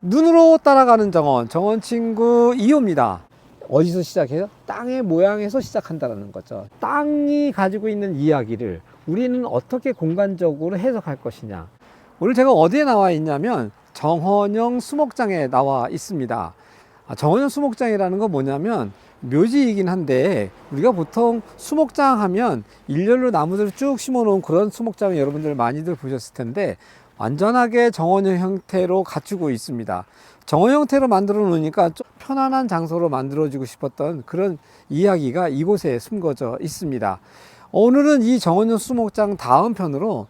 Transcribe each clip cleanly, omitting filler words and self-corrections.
눈으로 따라가는 정원, 정원 친구 2호입니다. 어디서 시작해요? 땅의 모양에서 시작한다는 거죠. 땅이 가지고 있는 이야기를 우리는 어떻게 공간적으로 해석할 것이냐. 오늘 제가 어디에 나와 있냐면 정원형 수목장에 나와 있습니다. 정원형 수목장이라는 건 뭐냐면 묘지이긴 한데, 우리가 보통 수목장 하면 일렬로 나무들을 쭉 심어 놓은 그런 수목장을 여러분들 많이들 보셨을 텐데, 완전하게 정원형 형태로 갖추고 있습니다. 정원 형태로 만들어 놓으니까 좀 편안한 장소로 만들어주고 싶었던 그런 이야기가 이곳에 숨겨져 있습니다. 오늘은 이 정원형 수목장 다음 편으로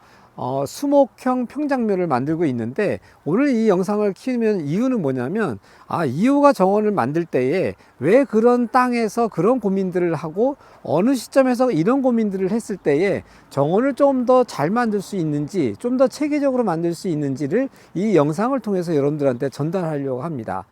수목형 평장묘를 만들고 있는데, 오늘 이 영상을 키우는 이유는 뭐냐면, 이호가 정원을 만들 때에 왜 그런 땅에서 그런 고민들을 하고 어느 시점에서 이런 고민들을 했을 때에 정원을 좀 더 잘 만들 수 있는지, 좀 더 체계적으로 만들 수 있는지를 이 영상을 통해서 여러분들한테 전달하려고 합니다.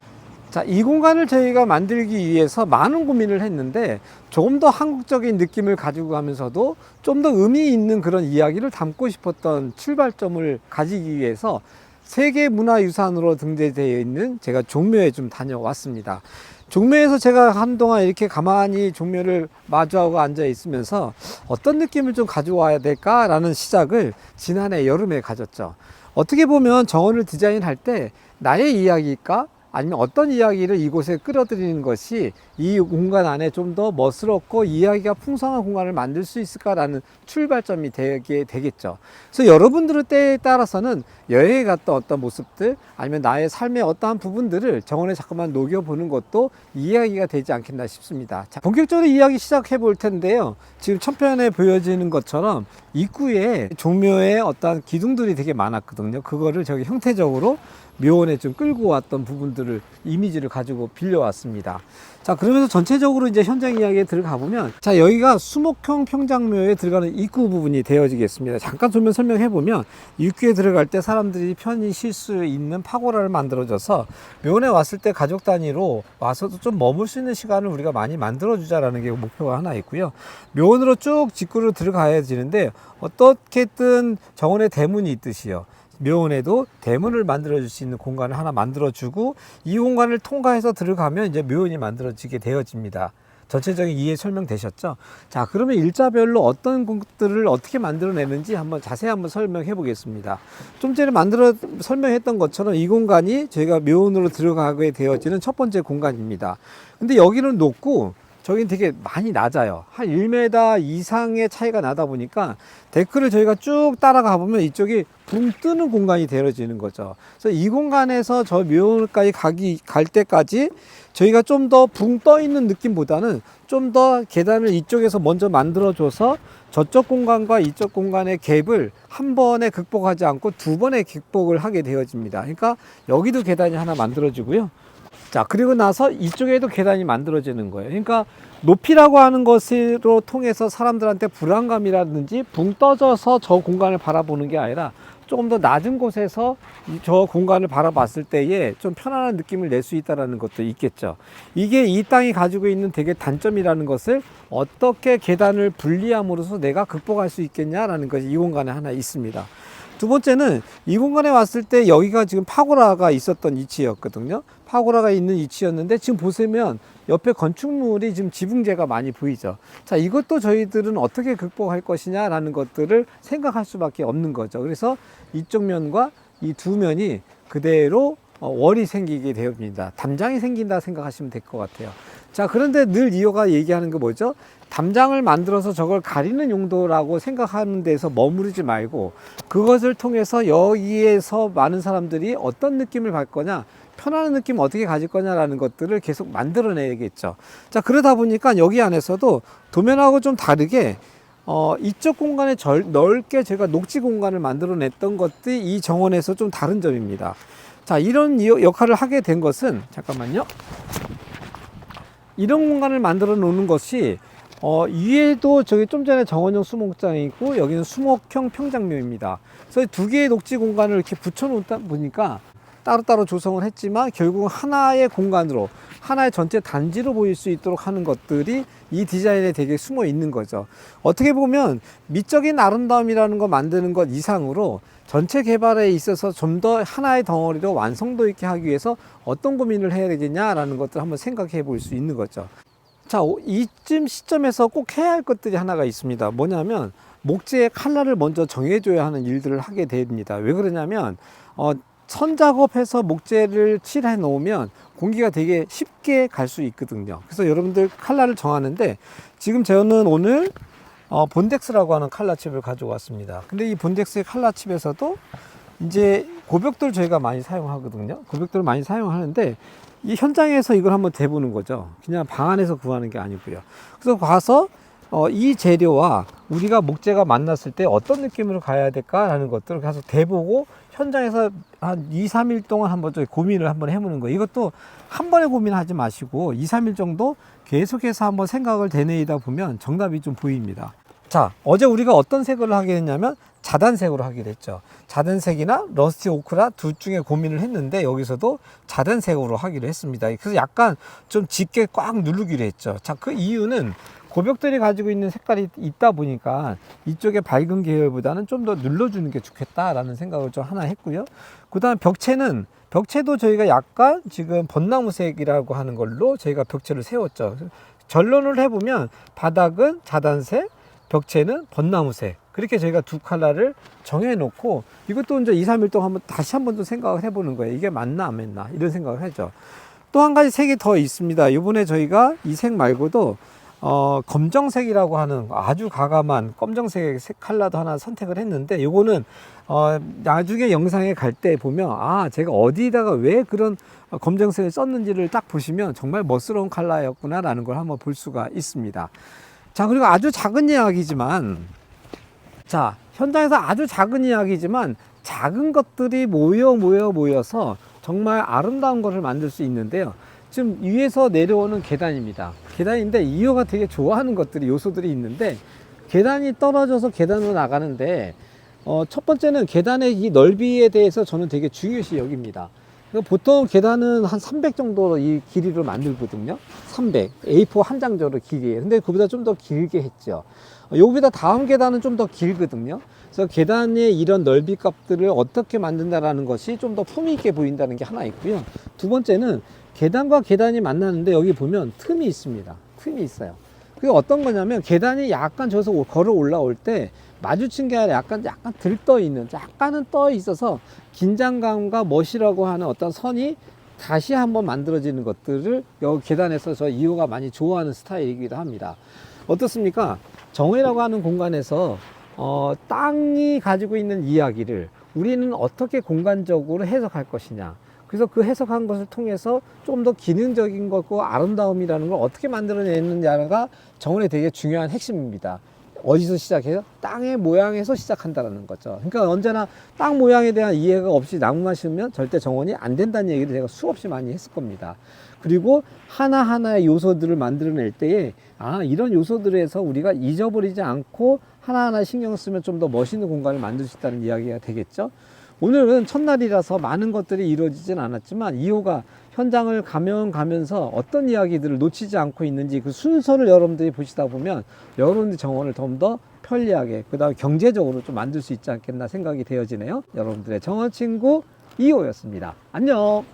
자, 이 공간을 저희가 만들기 위해서 많은 고민을 했는데, 조금 더 한국적인 느낌을 가지고 가면서도 좀 더 의미 있는 그런 이야기를 담고 싶었던 출발점을 가지기 위해서 세계문화유산으로 등재되어 있는 제가 종묘에 좀 다녀왔습니다. 종묘에서 제가 한동안 이렇게 가만히 종묘를 마주하고 앉아 있으면서 어떤 느낌을 좀 가져와야 될까라는 시작을 지난해 여름에 가졌죠. 어떻게 보면 정원을 디자인할 때 나의 이야기일까? 아니면 어떤 이야기를 이곳에 끌어들이는 것이 이 공간 안에 좀 더 멋스럽고 이야기가 풍성한 공간을 만들 수 있을까라는 출발점이 되게 되겠죠. 그래서 여러분들의 때에 따라서는 여행에 갔던 어떤 모습들, 아니면 나의 삶의 어떠한 부분들을 정원에 자꾸만 녹여보는 것도 이야기가 되지 않겠나 싶습니다. 자, 본격적으로 이야기 시작해 볼 텐데요. 지금 첫 편에 보여지는 것처럼 입구에 종묘의 어떤 기둥들이 되게 많았거든요. 그거를 저기 형태적으로 묘원에 좀 끌고 왔던 부분들을, 이미지를 가지고 빌려왔습니다. 자, 그러면서 전체적으로 이제 현장 이야기에 들어가 보면, 자, 여기가 수목형 평장묘에 들어가는 입구 부분이 되어지겠습니다. 잠깐 좀 설명해 보면, 입구에 들어갈 때 사람들이 편히 쉴 수 있는 파고라를 만들어줘서 묘원에 왔을 때 가족 단위로 와서도 좀 머물 수 있는 시간을 우리가 많이 만들어주자라는 게 목표가 하나 있고요. 묘원으로 쭉 직구를 들어가야 되는데, 어떻게든 정원에 대문이 있듯이요, 묘원에도 대문을 만들어 줄 수 있는 공간을 하나 만들어 주고, 이 공간을 통과해서 들어가면 이제 묘원이 만들어지게 되어집니다. 전체적인 이해 설명되셨죠? 자, 그러면 일자별로 어떤 것들을 어떻게 만들어내는지 자세히 한번 설명해 보겠습니다. 좀 전에 설명했던 것처럼 이 공간이 저희가 묘원으로 들어가게 되어지는 첫 번째 공간입니다. 근데 여기는 높고 저기는 되게 많이 낮아요. 한 1m 이상의 차이가 나다 보니까 데크를 저희가 쭉 따라가 보면 이쪽이 붕 뜨는 공간이 되어지는 거죠. 그래서 이 공간에서 저 묘원까지 갈 때까지 저희가 좀 더 붕 떠 있는 느낌보다는 좀 더 계단을 이쪽에서 먼저 만들어줘서 저쪽 공간과 이쪽 공간의 갭을 한 번에 극복하지 않고 두 번에 극복을 하게 되어집니다. 그러니까 여기도 계단이 하나 만들어지고요. 자, 그리고 나서 이쪽에도 계단이 만들어지는 거예요. 그러니까 높이라고 하는 것으로 통해서 사람들한테 불안감이라든지 붕 떠져서 저 공간을 바라보는 게 아니라 조금 더 낮은 곳에서 저 공간을 바라봤을 때에 좀 편안한 느낌을 낼 수 있다는 것도 있겠죠. 이게 이 땅이 가지고 있는 되게 단점이라는 것을 어떻게 계단을 분리함으로써 내가 극복할 수 있겠냐라는 것이 이 공간에 하나 있습니다. 두 번째는 이 공간에 왔을 때 여기가 지금 파고라가 있었던 위치였거든요. 파고라가 있는 위치였는데, 지금 보시면 옆에 건축물이 지금 지붕재가 많이 보이죠. 자, 이것도 저희들은 어떻게 극복할 것이냐라는 것들을 생각할 수밖에 없는 거죠. 그래서 이쪽 면과 이 두 면이 그대로 월이 생기게 되옵니다. 담장이 생긴다 생각하시면 될 것 같아요. 자, 그런데 늘 이호가 얘기하는 게 뭐죠? 담장을 만들어서 저걸 가리는 용도라고 생각하는 데서 머무르지 말고, 그것을 통해서 여기에서 많은 사람들이 어떤 느낌을 받을 거냐, 편안한 느낌 어떻게 가질 거냐라는 것들을 계속 만들어내야겠죠. 자, 그러다 보니까 여기 안에서도 도면하고 좀 다르게 이쪽 공간에 넓게 제가 녹지 공간을 만들어냈던 것들이 이 정원에서 좀 다른 점입니다. 자, 이런 역할을 하게 된 것은, 잠깐만요. 이런 공간을 만들어 놓는 것이 위에도 저기 좀 전에 정원형 수목장이 있고, 여기는 수목형 평장묘입니다. 그래서 두 개의 녹지 공간을 이렇게 붙여 놓다 보니까 따로따로 조성을 했지만 결국 하나의 공간으로, 하나의 전체 단지로 보일 수 있도록 하는 것들이 이 디자인에 되게 숨어 있는 거죠. 어떻게 보면 미적인 아름다움이라는 거 만드는 것 이상으로 전체 개발에 있어서 좀 더 하나의 덩어리로 완성도 있게 하기 위해서 어떤 고민을 해야 되겠냐라는 것들 한번 생각해 볼 수 있는 거죠. 자, 이쯤 시점에서 꼭 해야 할 것들이 하나가 있습니다. 뭐냐면 목재의 컬러를 먼저 정해줘야 하는 일들을 하게 됩니다. 왜 그러냐면 선 작업해서 목재를 칠해 놓으면 공기가 되게 쉽게 갈 수 있거든요. 그래서 여러분들 컬러를 정하는데, 지금 저는 오늘 본덱스라고 하는 컬러 칩을 가지고 왔습니다. 근데 이 본덱스의 컬러 칩에서도 이제 고벽돌 저희가 많이 사용하거든요. 고벽돌을 많이 사용하는데 이 현장에서 이걸 한번 대보는 거죠. 그냥 방 안에서 구하는 게 아니고요. 그래서 가서 이 재료와 우리가 목재가 만났을 때 어떤 느낌으로 가야 될까라는 것들을 가서 대보고 현장에서 한 2, 3일 동안 한번 고민을 한번 해보는 거예요. 이것도 한 번에 고민하지 마시고 2, 3일 정도 계속해서 한번 생각을 되뇌이다 보면 정답이 좀 보입니다. 자, 어제 우리가 어떤 색을 하게 됐냐면 자단색으로 하기로 했죠. 자단색이나 러스티 오크라 둘 중에 고민을 했는데 여기서도 자단색으로 하기로 했습니다. 그래서 약간 좀 짙게 꽉 누르기로 했죠. 자, 그 이유는 고벽돌이 가지고 있는 색깔이 있다 보니까 이쪽에 밝은 계열보다는 좀 더 눌러주는 게 좋겠다라는 생각을 좀 하나 했고요. 그 다음 벽체도 저희가 약간 지금 벚나무색이라고 하는 걸로 저희가 벽체를 세웠죠. 결론을 해보면 바닥은 자단색, 벽체는 벚나무색, 그렇게 저희가 두 컬러를 정해놓고 이것도 이제 2, 3일 동안 다시 한번 더 생각을 해보는 거예요. 이게 맞나 안 맞나 이런 생각을 하죠. 또 한 가지 색이 더 있습니다. 이번에 저희가 이 색 말고도 검정색이라고 하는 아주 과감한 검정색의 색 컬러도 하나 선택을 했는데, 요거는 나중에 영상에 갈 때 보면 제가 어디다가 왜 그런 검정색을 썼는지를 딱 보시면 정말 멋스러운 컬러였구나 라는 걸 한번 볼 수가 있습니다. 자, 그리고 아주 작은 이야기지만, 자, 현장에서 아주 작은 이야기지만 작은 것들이 모여서 정말 아름다운 것을 만들 수 있는데요. 지금 위에서 내려오는 계단입니다. 계단인데 이호가 되게 좋아하는 것들이, 요소들이 있는데, 계단이 떨어져서 계단으로 나가는데 첫 번째는 계단의 이 넓이에 대해서 저는 되게 중요시 여깁니다. 보통 계단은 한 300 정도로 이 길이를 만들거든요. 300, A4 한 장 정도 길이에요. 근데 그보다 좀 더 길게 했죠. 여기보다 다음 계단은 좀 더 길거든요. 그래서 계단의 이런 넓이 값들을 어떻게 만든다라는 것이 좀 더 품위 있게 보인다는 게 하나 있고요. 두 번째는 계단과 계단이 만나는데 여기 보면 틈이 있습니다. 틈이 있어요. 그게 어떤 거냐면 계단이 약간 저기서 걸어 올라올 때 마주친 게 아니라 약간 들떠 있는, 약간은 떠 있어서 긴장감과 멋이라고 하는 어떤 선이 다시 한번 만들어지는 것들을 여기 계단에서 저 이호가 많이 좋아하는 스타일이기도 합니다. 어떻습니까? 정회라고 하는 공간에서 땅이 가지고 있는 이야기를 우리는 어떻게 공간적으로 해석할 것이냐, 그래서 그 해석한 것을 통해서 좀 더 기능적인 것과 아름다움이라는 걸 어떻게 만들어내느냐가 정원의 되게 중요한 핵심입니다. 어디서 시작해요? 땅의 모양에서 시작한다는 거죠. 그러니까 언제나 땅 모양에 대한 이해가 없이 나무만 심으면 절대 정원이 안 된다는 얘기를 제가 수없이 많이 했을 겁니다. 그리고 하나하나의 요소들을 만들어낼 때에 이런 요소들에서 우리가 잊어버리지 않고 하나하나 신경 쓰면 좀 더 멋있는 공간을 만들 수 있다는 이야기가 되겠죠. 오늘은 첫날이라서 많은 것들이 이루어지진 않았지만 이호가 현장을 가면서 어떤 이야기들을 놓치지 않고 있는지 그 순서를 여러분들이 보시다 보면 여러분들 정원을 좀 더 편리하게, 그 다음에 경제적으로 좀 만들 수 있지 않겠나 생각이 되어지네요. 여러분들의 정원 친구 이호였습니다. 안녕.